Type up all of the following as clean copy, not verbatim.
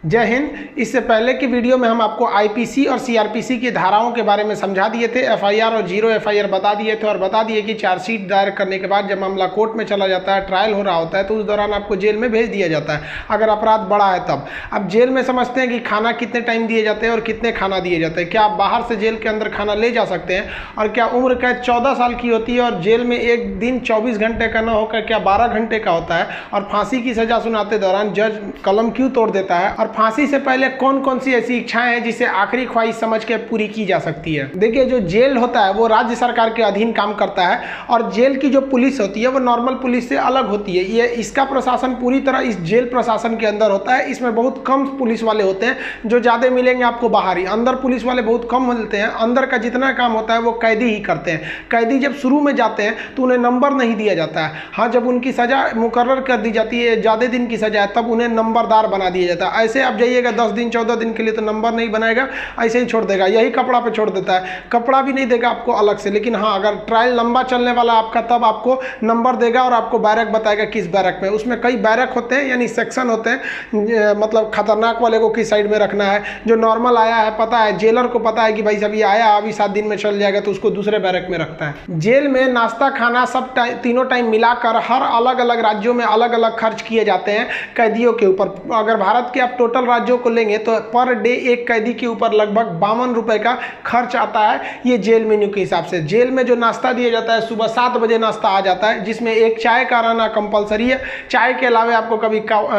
जय हिंद। इससे पहले की वीडियो में हम आपको आईपीसी और सीआरपीसी की धाराओं के बारे में समझा दिए थे। एफआईआर और जीरो एफआईआर बता दिए थे और बता दिए कि चार्जशीट दायर करने के बाद जब मामला कोर्ट में चला जाता है, ट्रायल हो रहा होता है, तो उस दौरान आपको जेल में भेज दिया जाता है अगर अपराध बड़ा है तब। अब जेल में समझते हैं कि खाना कितने टाइम दिए जाते हैं और कितने खाना दिए जाते हैं। क्या आप बाहर से जेल के अंदर खाना ले जा सकते हैं? और क्या उम्र कैद 14 साल की होती है और जेल में एक दिन 24 घंटे का न होकर क्या 12 घंटे का होता है? और फांसी की सजा सुनाते दौरान जज कलम क्यों तोड़ देता है? और फांसी से पहले कौन कौन सी ऐसी इच्छाएं हैं जिसे आखिरी ख्वाहिश समझ के पूरी की जा सकती है? देखिए, जो जेल होता है वो राज्य सरकार के अधीन काम करता है और जेल की जो पुलिस होती है वो नॉर्मल पुलिस से अलग होती है। ये इसका प्रशासन पूरी तरह इस जेल प्रशासन के अंदर होता है। इसमें बहुत कम पुलिस वाले होते हैं, जो ज़्यादा मिलेंगे आपको बाहर ही। अंदर पुलिस वाले बहुत कम मिलते हैं। अंदर का जितना काम होता है वो कैदी ही करते हैं। कैदी जब शुरू में जाते हैं तो उन्हें नंबर नहीं दिया जाता है। हाँ, जब उनकी सजा मुकर्रर कर दी जाती है, ज़्यादा दिन की सजा है, तब उन्हें नंबरदार बना दिया जाता है। ऐसे आप जाइएगा 10 दिन 14 दिन के लिए तो नंबर नहीं बनाएगा, ऐसे ही छोड़ देगा। यही कपड़ा पे छोड़ देता है, कपड़ा भी नहीं देगा आपको अलग से। लेकिन हाँ, अगर ट्रायल लंबा चलने वाला आपका, तब आपको नंबर देगा और आपको बैरक बताएगा किस बैरक में। उसमें कई बैरक होते हैं, यानी सेक्शन होते हैं। मतलब खतरनाक वाले को किस साइड में रखना है, जो नॉर्मल आया है पता है, जेलर को पता है कि भाई सब ये आया अभी 7 दिन में चल जाएगा, तो उसको दूसरे बैरक में रखता है। जेल में नाश्ता खाना सब तीनों टाइम मिलाकर हर अलग अलग राज्यों में अलग अलग खर्च किए जाते हैं कैदियों के ऊपर। अगर भारत के आप टोटल राज्यों को लेंगे तो पर डे एक कैदी के ऊपर लगभग 52 रुपए का खर्च आता है, ये जेल मेन्यू के हिसाब से। जेल में जो नाश्ता दिया जाता है, सुबह 7 बजे नाश्ता आ जाता है, जिसमें एक चाय का रहना कंपलसरी है। चाय के अलावा आपको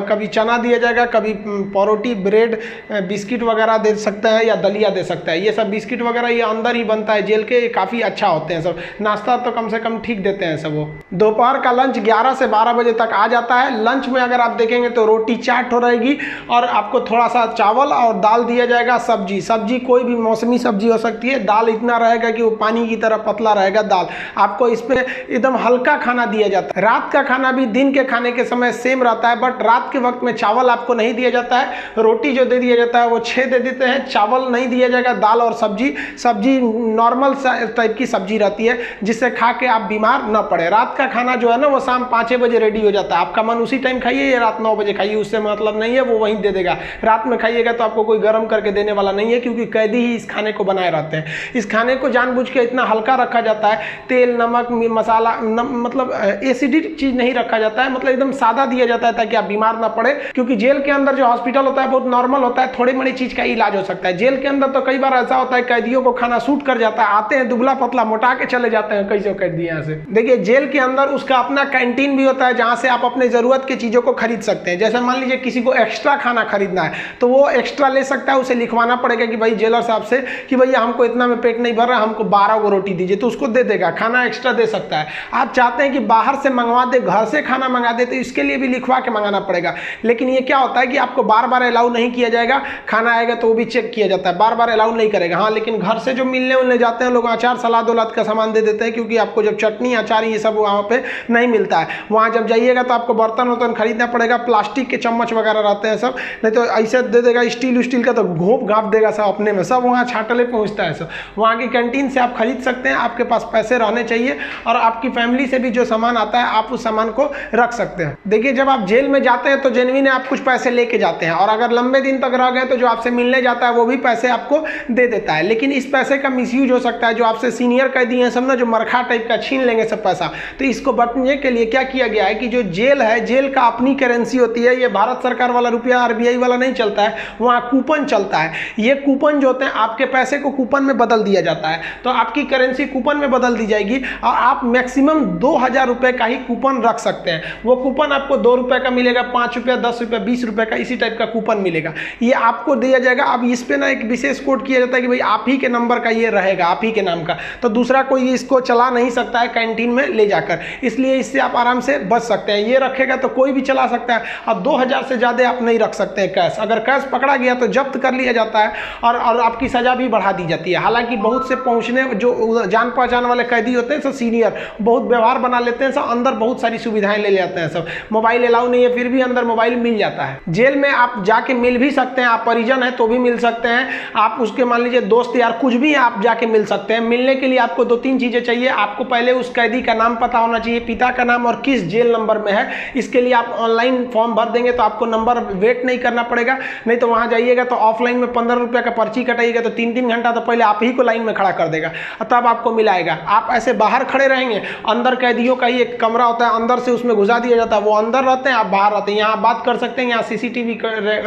कभी चना दिया जाएगा, कभी परोटी, ब्रेड, बिस्किट वगैरह दे सकता है या दलिया दे सकता है। ये सब बिस्किट वगैरह ये अंदर ही बनता है जेल के, काफ़ी अच्छा होते हैं सब। नाश्ता तो कम से कम ठीक देते हैं सब। वो दोपहर का लंच 11 से 12 बजे तक आ जाता है। लंच में अगर आप देखेंगे तो रोटी चाट हो रहेगी और आपको थोड़ा सा चावल और दाल दिया जाएगा। सब्जी कोई भी मौसमी सब्जी हो सकती है। दाल इतना रहेगा कि वो पानी की तरह पतला रहेगा दाल। आपको इसमें एकदम हल्का खाना दिया जाता है। रात का खाना भी दिन के खाने के समय सेम रहता है, बट रात के वक्त में चावल आपको नहीं दिया जाता है। रोटी जो दे दिया जाता है वो 6 दे देते हैं, चावल नहीं दिया जाएगा। दाल और सब्जी नॉर्मल टाइप की सब्जी रहती है, जिससे खा के आप बीमार न पड़े। रात का खाना जो है ना वो शाम 5 बजे रेडी हो जाता है। आपका मन उसी टाइम खाइए या रात 9 बजे खाइए, उससे मतलब नहीं है, वो वहीं दे देगा। रात में खाइएगा तो आपको कोई गर्म करके देने वाला नहीं है, क्योंकि कैदी ही इस खाने को बनाए रहते हैं। इस खाने को जानबूझ के इतना हल्का रखा जाता है, तेल नमक मसाला मतलब एसिडिक चीज नहीं रखा जाता है, मतलब एकदम सादा दिया जाता है ताकि आप बीमार ना पड़े। क्योंकि जेल के अंदर जो हॉस्पिटल होता है बहुत नॉर्मल होता है, थोड़ी बड़ी चीज का इलाज हो सकता है। जेल के अंदर तो कई बार ऐसा होता है कैदियों को खाना सूट कर जाता है, आते हैं दुबला पतला मोटा के चले जाते हैं कैसे कैदी यहाँ से। देखिए, जेल के अंदर उसका अपना कैंटीन भी होता है, जहाँ से आप अपने जरूरत की चीजों को खरीद सकते हैं। जैसे मान लीजिए किसी को एक्स्ट्रा खाना खरीदना है तो वो एक्स्ट्रा ले सकता है, उसे लिखवाना पड़ेगा कि भाई जेलर साहब से कि भैया हमको इतना में पेट नहीं भर रहा, हमको 12 को रोटी दीजिए, तो उसको दे देगा, खाना एक्स्ट्रा दे सकता है। आप चाहते हैं कि बाहर से मंगवा दे, घर से खाना मंगा दे, तो इसके लिए भी लिखवा के मंगाना पड़ेगा। लेकिन ये क्या होता है कि आपको बार बार अलाउ नहीं किया जाएगा। खाना आएगा तो वो भी चेक किया जाता है, बार बार अलाउ नहीं करेगा। हाँ, लेकिन घर से जो मिलने उलने जाते हैं लोग, अचार सलाद उलाद का सामान दे देते हैं, क्योंकि आपको जब चटनी अचार ये सब वहाँ पे नहीं मिलता है। वहाँ जब जाइएगा तो आपको बर्तन वर्तन खरीदना पड़ेगा, प्लास्टिक के चम्मच वगैरह रहते हैं सब, नहीं तो ऐसे दे देगा स्टील का, तो घोंप घाप देगा सब अपने में, सब वहाँ छाटले पहुँचता है सब। वहाँ की कैंटीन से आप खरीद सकते हैं, आपके पास पैसे रहने चाहिए, और आपकी फैमिली से भी जो सामान आता है आप उस सामान को रख सकते हैं। देखिए, जब आप जेल में जाते हैं तो जेन्युइन आप कुछ पैसे लेके जाते हैं, और अगर लंबे दिन तक रह गए तो जो आपसे मिलने जाता है वो भी पैसे आपको दे देता है। लेकिन इस पैसे का मिसयूज हो सकता है, जो आपसे सीनियर कैदी हैं सब ना, जो मरखा टाइप का छीन लेंगे सब पैसा। तो इसको बचने के लिए क्या किया गया है कि जो जेल है, जेल का अपनी करेंसी होती है। ये भारत सरकार वाला रुपया आरबीआई वाला नहीं चलता है, वहाँ कूपन चलता है। ये कूपन जो होते हैं, आपके पैसे को कूपन में बदल दिया जाता है, तो आपकी करेंसी कूपन में बदल दी जाएगी, और आप मैक्सिमम 2000 रुपए का ही कूपन रख सकते हैं। वो कूपन आपको 2 रुपए का मिलेगा, 5 रुपया, 10 रुपया, 20 रुपए का, इसी टाइप का कूपन मिलेगा। ये आपको दिया जाएगा। अब इस पे ना एक विशेष कोड किया जाता है कि भाई आप ही के नंबर का ये रहेगा, आप ही के नाम का, तो दूसरा कोई इसको चला नहीं सकता है कैंटीन में ले जाकर। इसलिए इससे आप आराम से बच सकते हैं। ये रखेगा तो कोई भी चला सकता है, और 2000 से ज़्यादा आप नहीं रख सकते हैं कैश। अगर कैश पकड़ा गया तो जब्त कर लिया जाता है, और आपकी सज़ा भी बढ़ा दी जाती है। हालांकि बहुत से पहुंचने जो जान पहचान वाले कैदी होते हैं सब सीनियर, बहुत व्यवहार बना लेते हैं सब, अंदर बहुत सारी सुविधाएं ले जाते हैं सब। मोबाइल अलाउ नहीं है, फिर भी अंदर मोबाइल मिल जाता है। जेल में आप जाके मिल भी सकते हैं, आप परिजन हैं तो भी मिल सकते हैं, आप उसके मान लीजिए दोस्त यार कुछ भी है, आप जाके मिल सकते हैं। मिलने के लिए आपको 2-3 चीज़ें चाहिए। आपको पहले उस कैदी का नाम पता होना चाहिए, पिता का नाम और किस जेल नंबर में है। इसके लिए आप ऑनलाइन फॉर्म भर देंगे तो आपको नंबर वेट नहीं करना पड़ेगा, नहीं तो वहाँ जाइएगा तो ऑफलाइन में 15 रुपये का पर्ची कटाइएगा तो 3-3 घंटा तो पहले आप ही को लाइन में खड़ा कर देगा और तब आपको मिलाएगा। आप ऐसे बाहर खड़े रहेंगे, अंदर कैदियों का ही एक कमरा होता है, अंदर से उसमें घुसा दिया जाता है, वो अंदर रहते हैं, आप बाहर रहते हैं। यहाँ आप बात कर सकते हैं, यहाँ CCTV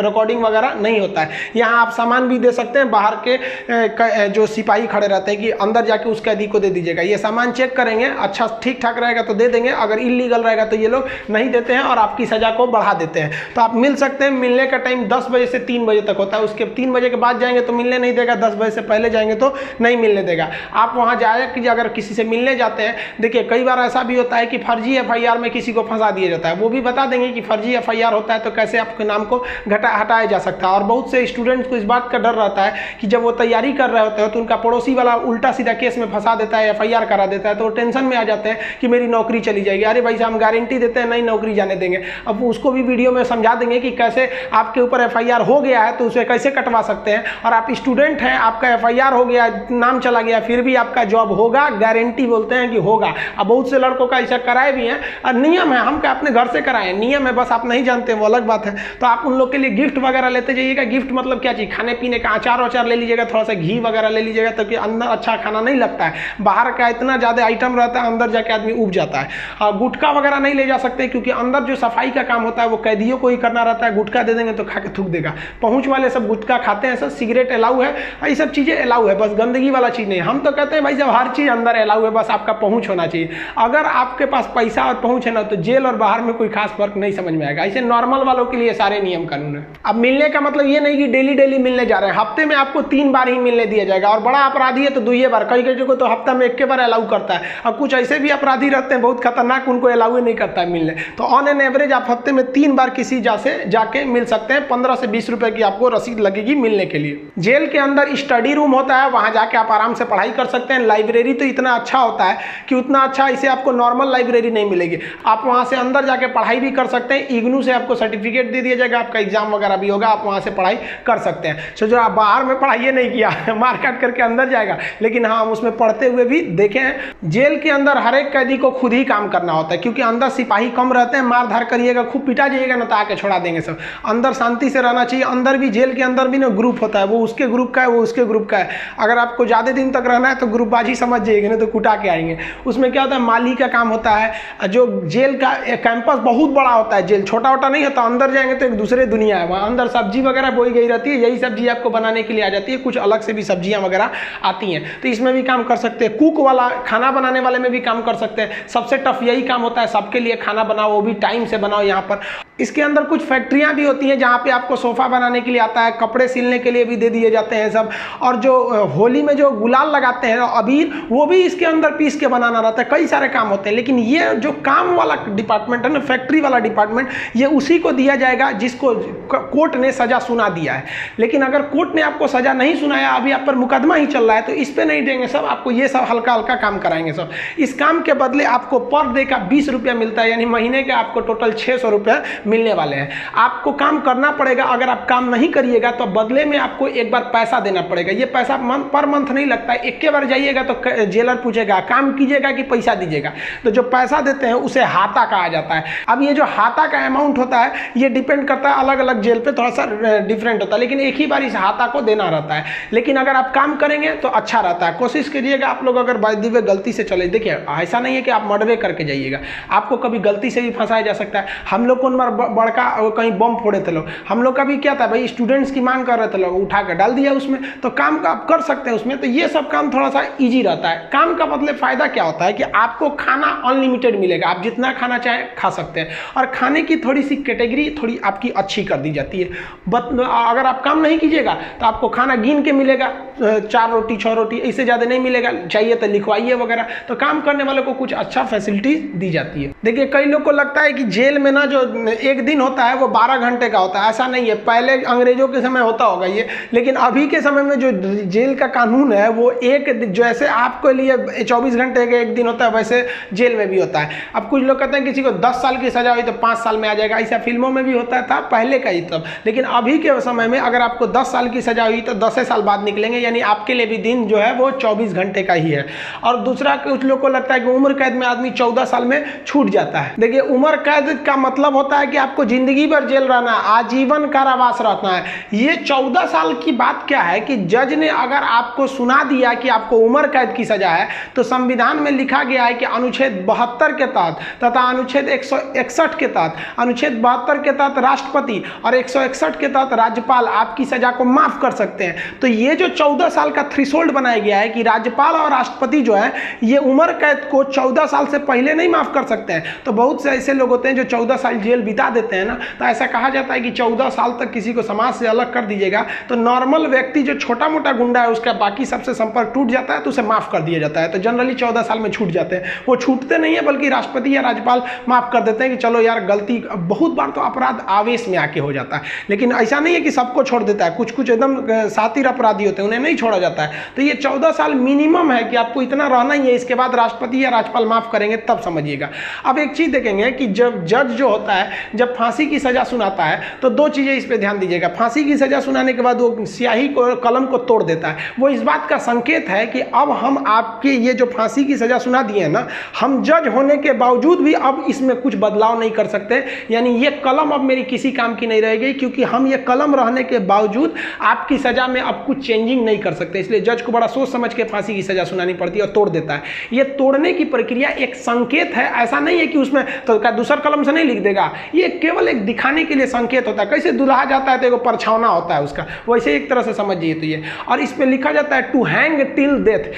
रिकॉर्डिंग वगैरह नहीं होता है। यहाँ आप सामान भी दे सकते हैं, बाहर के जो सिपाही खड़े रहते हैं कि अंदर जाके उस कैदी को दे दीजिएगा, ये सामान चेक करेंगे, अच्छा ठीक ठाक रहेगा तो दे देंगे, अगर इलीगल रहेगा तो ये लोग नहीं देते हैं और आपकी सजा को बढ़ा देते हैं। तो आप मिल सकते हैं। मिलने का टाइम 10 बजे से 3 बजे तक होता है, उसके 3 बजे के बाद जाएंगे तो मिलने नहीं देगा, 10 बजे से पहले जाएंगे तो नहीं मिलने देगा। आप वहाँ जाए कि अगर किसी से मिलने जाते हैं, देखिए कई बार ऐसा भी होता है कि फर्जी FIR में किसी को फंसा दिया जाता है, वो भी बता देंगे कि फर्जी FIR होता है तो कैसे आपके नाम को हटाया जा सकता है। और बहुत से स्टूडेंट्स को इस बात का डर रहता है कि जब वो तैयारी कर रहे होते हैं तो उनका पड़ोसी वाला उल्टा सीधा केस में फंसा देता है, FIR करा देता है, तो वो टेंशन में आ जाते हैं कि मेरी नौकरी चली जाएगी। अरे भाई हम गारंटी देते हैं नहीं नौकरी जाने देंगे। अब उसको भी वीडियो में समझा देंगे कि कैसे आपके ऊपर FIR हो गया है तो उसे कैसे कटवा सकते हैं, और आप स्टूडेंट हैं, आपका FIR हो गया, नाम चला गया, फिर भी आपका जॉब होगा, गारंटी बोलते हैं कि होगा। अब बहुत से लड़कों का ऐसा कराए भी हैं, और नियम है, हम क्या अपने घर से कराएं, नियम है, बस आप नहीं जानते वो अलग बात है। तो आप उन लोग के लिए गिफ्ट वगैरह लेते जाइएगा। गिफ्ट मतलब क्या चीज़, खाने पीने का अचार वचार ले लीजिएगा, थोड़ा सा घी वगैरह ले लीजिएगा, ताकि अंदर अच्छा खाना नहीं लगता है, बाहर का इतना ज़्यादा आइटम रहता है, अंदर जाके आदमी उब जाता है। गुटखा वगैरह नहीं ले जा सकते क्योंकि अंदर जो सफाई का काम होता है वो कैदियों को ही करना रहता है। गुटखा दे देंगे तो खा के थूक देगा। पहुंच वाले सब गुटखा खाते हैं, सब सिगरेट अलाउ है, ये सब चीज़ें अलाउ है, बस गंदगी वाला चीज़ नहीं। हम तो कहते हैं भाई जब हर चीज़ अंदर अलाउ है, बस आपका पहुंच होना चाहिए। अगर आपके पास पैसा और पहुंच है ना तो जेल और बाहर में कोई खास फर्क नहीं समझ में आएगा। ऐसे नॉर्मल वालों के लिए सारे नियम कानून है। अब मिलने का मतलब ये नहीं कि डेली डेली मिलने जा रहे हैं, हफ्ते में आपको 3 बार ही मिलने दिया जाएगा, और बड़ा अपराधी है तो 2 बार, कई को तो हफ्ता में 1 बार अलाउ करता है। अब कुछ ऐसे भी अपराधी रहते हैं बहुत खतरनाक, उनको अलाउ ही नहीं करता है मिलने। तो ऑन एन एवरेज आप हफ्ते में 3 बार किसी जाके मिल सकते हैं। 15 से 20 रुपए की आपको रसीद लगेगी मिलने के लिए। जेल के अंदर स्टडी रूम होता है, वहां जाके आप आराम से पढ़ाई कर सकते हैं। लाइब्रेरी तो इतना अच्छा होता है कि उतना अच्छा इसे आपको नॉर्मल लाइब्रेरी नहीं मिलेगी। आप वहां से अंदर जाके पढ़ाई भी कर सकते हैं। इग्नू से आपको सर्टिफिकेट दे दिया जाएगा, आपका एग्जाम वगैरह भी होगा, आप वहां से पढ़ाई कर सकते हैं। सो जो आप बाहर में पढ़ाई नहीं किया मार काट करके अंदर जाएगा, लेकिन हाँ हम उसमें पढ़ते हुए भी देखे हैं। जेल के अंदर हर एक कैदी को खुद ही काम करना होता है क्योंकि अंदर सिपाही कम रहते हैं। मार धार करिएगा, खूब पिटा जाइएगा ना तो आके छोड़ा देंगे सब। अंदर शांति से रहना चाहिए। अंदर भी जेल के अंदर भी ना ग्रुप होता है, वो उसके ग्रुप का है, वो उसके ग्रुप का है। अगर आपको ज़्यादा दिन तक रहना है तो ग्रुपबाजी समझ जाइएगा, नहीं तो कुटा के आएंगे। उसमें क्या होता है, माली का काम होता है। जो जेल का कैंपस बहुत बड़ा होता है, जेल छोटा छोटा नहीं होता। अंदर जाएंगे तो एक दूसरे दुनिया है, वहाँ अंदर सब्जी वगैरह बोई गई रहती है, यही सब्जी आपको बनाने के लिए आ जाती है। कुछ अलग से भी सब्जियाँ वगैरह आती हैं, तो इसमें भी काम कर सकते हैं। कुक वाला, खाना बनाने वाले में भी काम कर सकते हैं। सबसे टफ यही काम होता है, सबके लिए खाना बनाओ, वो भी टाइम से बनाओ। यहाँ पर इसके अंदर कुछ फैक्ट्रियाँ भी होती हैं जहाँ पे आपको सोफ़ा बनाने के लिए आता है, कपड़े सिलने के लिए भी दे दिए जाते हैं सब। और जो होली में जो गुलाल लगाते हैं अबीर, वो भी इसके अंदर पीस के बनाना रहता है। कई सारे काम होते हैं, लेकिन ये जो काम वाला डिपार्टमेंट है ना, फैक्ट्री वाला डिपार्टमेंट, ये उसी को दिया जाएगा जिसको कोर्ट ने सजा सुना दिया है। लेकिन अगर कोर्ट ने आपको सजा नहीं सुनाया, अभी आप पर मुकदमा ही चल रहा है, तो इस पर नहीं देंगे सब, आपको ये सब हल्का हल्का काम कराएंगे सब। इस काम के बदले आपको पर डे का 20 रुपया मिलता है, यानी महीने के आपको टोटल 600 रुपये मिलने वाले हैं। आपको काम करना पड़ेगा। अगर आप काम नहीं करिएगा तो बदले में आपको एक बार पैसा देना पड़ेगा। ये पैसा पर मंथ नहीं लगता है, एक बार जाइएगा तो जेलर पूछेगा काम कीजिएगा कि पैसा दीजिएगा। तो जो पैसा देते हैं उसे हाता कहा जाता है। अब ये जो हाता का अमाउंट होता है ये डिपेंड करता है, अलग अलग जेल पे थोड़ा सा डिफरेंट होता है, लेकिन एक ही बार इस हाता को देना रहता है। लेकिन अगर आप काम करेंगे तो अच्छा रहता है। कोशिश करिएगा आप लोग अगर बाय द वे गलती से चले, देखिए ऐसा नहीं है कि आप मर्डर करके जाइएगा, आपको कभी गलती से भी फंसाया जा सकता है। हम लोग को बड़का कहीं बम फोड़े थे लोग, हम लोग का भी क्या था भाई, स्टूडेंट्स की मांग कर रहे थे लोग, उठा कर डाल दिया उसमें, तो काम का आप कर सकते हैं उसमें। तो ये सब काम थोड़ा सा इजी रहता है। काम का मतलब फायदा क्या होता है कि आपको खाना अनलिमिटेड मिलेगा, आप जितना खाना चाहें खा सकते हैं, और खाने की थोड़ी सी कैटेगरी थोड़ी आपकी अच्छी कर दी जाती है। अगर आप काम नहीं कीजिएगा तो आपको खाना गिन के मिलेगा, 4 रोटी 6 रोटी, इससे ज़्यादा नहीं मिलेगा, चाहिए तो लिखवाइए वगैरह। तो काम करने वालों को कुछ अच्छा फैसिलिटीज दी जाती है। देखिए कई लोग को लगता है कि जेल में ना जो एक दिन होता है वो 12 घंटे का होता है, ऐसा नहीं है। पहले अंग्रेजों के समय होता होगा ये, लेकिन अभी के समय में जो जेल का कानून है वो जैसे आपके लिए 24 घंटे का एक दिन होता है, वैसे जेल में भी होता है। अब कुछ लोग कहते हैं किसी को 10 साल की सजा हुई तो 5 साल में आ जाएगा, ऐसा फिल्मों में भी होता था पहले का ही तब। लेकिन अभी के समय में अगर आपको 10 साल की सजा हुई तो 10 साल बाद निकलेंगे, यानी आपके लिए भी दिन जो है वो 24 घंटे का ही है। और दूसरा कुछ लोग को लगता है कि उम्र कैद में आदमी 14 साल में छूट जाता है। देखिए उम्र कैद का मतलब होता है कि आपको जिंदगी भर जेल रहना, आजीवन कारावास रहना है। ये 14 साल की बात क्या है कि जज ने अगर आपको सुना दिया कि आपको उम्र कैद की सजा है, तो संविधान में लिखा गया है कि अनुच्छेद 72 के तहत तथा अनुच्छेद 161 के तहत, अनुच्छेद 72 के तहत राष्ट्रपति और 161 के तहत राज्यपाल आपकी सजा को माफ कर सकते हैं। तो ये जो 14 साल का थ्रेशोल्ड बनाया गया है कि राज्यपाल और राष्ट्रपति जो है ये उम्र कैद को 14 साल से पहले नहीं माफ कर सकते हैं। तो बहुत से ऐसे लोग होते हैं जो 14 साल जेल बिता देते हैं ना, तो ऐसा कहा जाता है कि 14 साल तक किसी को समाज से अलग कर दीजिएगा तो नॉर्मल व्यक्ति जो छोटा मोटा गुंडा है उसका बाकी सबसे संपर्क टूट जाता है तो उसे माफ कर दिया जाता है। तो जनरली 14 साल में छूट जाते हैं। वो छूटते नहीं है बल्कि राष्ट्रपति या राज्यपाल माफ कर देते हैं कि चलो यार गलती, बहुत बार तो अपराध आवेश में आके हो जाता है, लेकिन ऐसा नहीं है कि सबको छोड़ देता है। कुछ कुछ एकदम सातिर अपराधी होते हैं, उन्हें नहीं छोड़ा जाता है। तो ये 14 साल मिनिमम है कि आपको इतना रहना ही है, इसके बाद राष्ट्रपति या राज्यपाल माफ करेंगे तब समझिएगा। अब एक चीज देखेंगे कि जब जज जो होता है जब फांसी की सजा सुनाता है तो दो चीजें इस पे ध्यान दीजिएगा। फांसी की सजा सुनाने के बाद वो स्याही को, कलम को तोड़ देता है। वो इस बात का संकेत है कि अब हम आपके ये जो फांसी की सजा सुना दिए हैं ना, हम जज होने के बावजूद भी अब इसमें कुछ बदलाव नहीं कर सकते। यानी ये कलम अब मेरी किसी काम की नहीं रहेगी, क्योंकि हम ये कलम रहने के बावजूद आपकी सजा में अब कुछ चेंजिंग नहीं कर सकते। इसलिए जज को बड़ा सोच समझ के फांसी की सजा सुनानी पड़ती है और तोड़ देता है। ये तोड़ने की प्रक्रिया एक संकेत है, ऐसा नहीं है कि उसमें तो दूसरा कलम से नहीं लिख देगा। ये केवल एक दिखाने के लिए संकेत होता है। कैसे दुल्हा जाता है तो एक परछावना होता है उसका, वैसे एक तरह से समझिए तो ये। और इस पे लिखा जाता है टू हैंग टिल डेथ,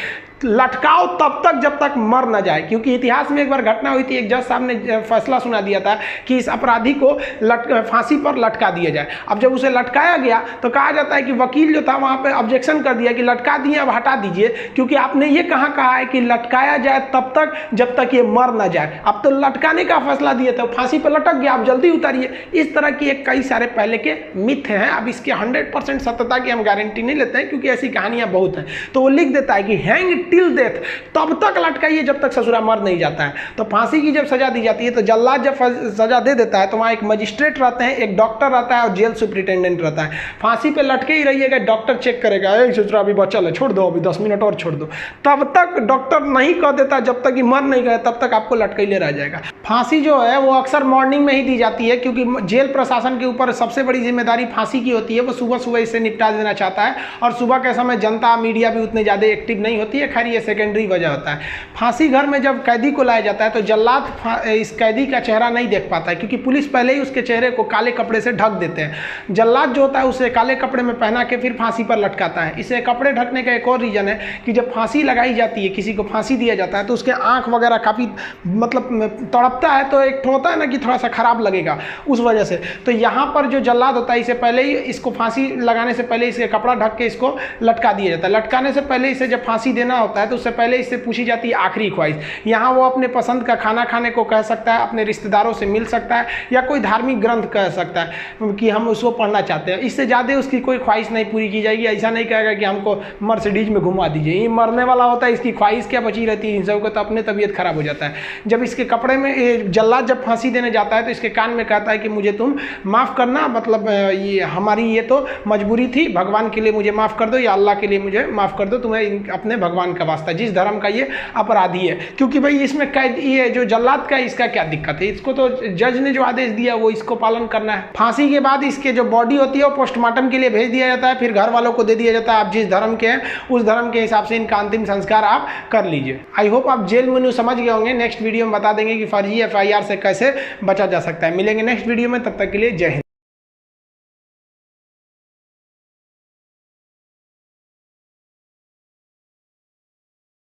लटकाओ तब तक जब तक मर न जाए। क्योंकि इतिहास में एक बार घटना हुई थी, एक जज साहब ने फैसला सुना दिया था कि इस अपराधी को फांसी पर लटका दिया जाए। अब जब उसे लटकाया गया तो कहा जाता है कि वकील जो था वहां पे ऑब्जेक्शन कर दिया कि लटका दिए अब हटा दीजिए, क्योंकि आपने ये कहा है कि लटकाया जाए तब तक जब तक ये मर न जाए। अब तो लटकाने का फैसला दिए थे, फांसी पर लटक गया, आप जल्दी उतारिए। इस तरह की एक कई सारे पहले के मिथ हैं। अब इसके 100% सत्यता की हम गारंटी नहीं लेते हैं, क्योंकि ऐसी कहानियां बहुत हैं। तो वो लिख देता है कि हैंग टिल डेथ, तब तक लटकाइए जब तक ससुरा मर नहीं जाता है। तो फांसी की जब सजा दी जाती है तो जल्लाद जब सजा दे देता है तो वहां एक मजिस्ट्रेट रहते हैं, एक डॉक्टर रहता है और जेल सुप्रिटेंडेंट रहता है। फांसी पे लटके ही रहिएगा, डॉक्टर चेक करेगा, ससुरा अभी बचल है, छोड़ दो, अभी 10 मिनट और छोड़ दो। तब तक डॉक्टर नहीं कह देता, जब तक कि मर नहीं गए तब तक आपको लटकैले रह जाएगा। फांसी जो है वो अक्सर मॉर्निंग में ही दी जाती है, क्योंकि जेल प्रशासन के ऊपर सबसे बड़ी जिम्मेदारी फांसी की होती है। वो सुबह सुबह इसे निपटा देना चाहता है, और सुबह के समय जनता मीडिया भी उतने ज़्यादा एक्टिव नहीं होती है। खैर ये सेकेंडरी वजह होता है। फांसी घर में जब कैदी को लाया जाता है तो जल्लाद इस कैदी का चेहरा नहीं देख पाता है, क्योंकि पुलिस पहले ही उसके चेहरे को काले कपड़े से ढक देते हैं। जल्लाद जो होता है उसे काले कपड़े में पहना के फिर फांसी पर लटकाता है। इसे कपड़े ढकने का एक और रीजन है कि जब फांसी लगाई जाती है, किसी को फांसी दिया जाता है तो उसके आंख वगैरह काफ़ी मतलब तड़पता है, तो एक होता है ना कि थोड़ा सा खराब लगेगा उस वजह से। तो यहाँ पर जो जल्लाद होता है इसे पहले ही, इसको फांसी लगाने से पहले इसे कपड़ा ढक के इसको लटका दिया जाता है। लटकाने से पहले इसे जब फांसी देना होता है तो उससे पहले इससे पूछी जाती है आखिरी ख्वाहिश। यहाँ वो अपने पसंद का खाना खाने को कह सकता है, अपने रिश्तेदारों से मिल सकता है, या कोई धार्मिक ग्रंथ कह सकता है कि हम उसको पढ़ना चाहते हैं। इससे ज़्यादा उसकी कोई ख्वाहिश नहीं पूरी की जाएगी। ऐसा नहीं कहेगा कि हमको मर्सिडीज में घुमा दीजिए, ये मरने वाला होता है, इसकी ख्वाहिश क्या बची रहती है। इन सबको तो अपने तबीयत खराब हो जाता है। जब इसके कपड़े में जल्लाद जब फांसी देने जाता है तो इसके कान में कहता है कि मुझे तुम माफ़ करना, मतलब ये हमारी ये तो मजबूरी थी, भगवान के लिए मुझे माफ़ कर दो या अल्लाह के लिए मुझे माफ़ कर दो, तुम्हें अपने भगवान का वास्ता, जिस धर्म का ये अपराधी है। क्योंकि भाई इसमें कैद, ये जो जल्लाद का, इसका क्या दिक्कत है? इसको तो जज ने जो आदेश दिया वो इसको पालन करना है। फांसी के बाद इसके जो बॉडी होती है वो पोस्टमार्टम के लिए भेज दिया जाता है, फिर घर वालों को दे दिया जाता है। आप जिस धर्म के हैं उस धर्म के हिसाब से इनका अंतिम संस्कार आप कर लीजिए। आई होप आप जेल मेनू समझ गए होंगे। नेक्स्ट वीडियो में बता देंगे कि फर्जी FIR से कैसे बचा जा सकता है। मिलेंगे नेक्स्ट वीडियो में, तब तक के लिए जय हिंद।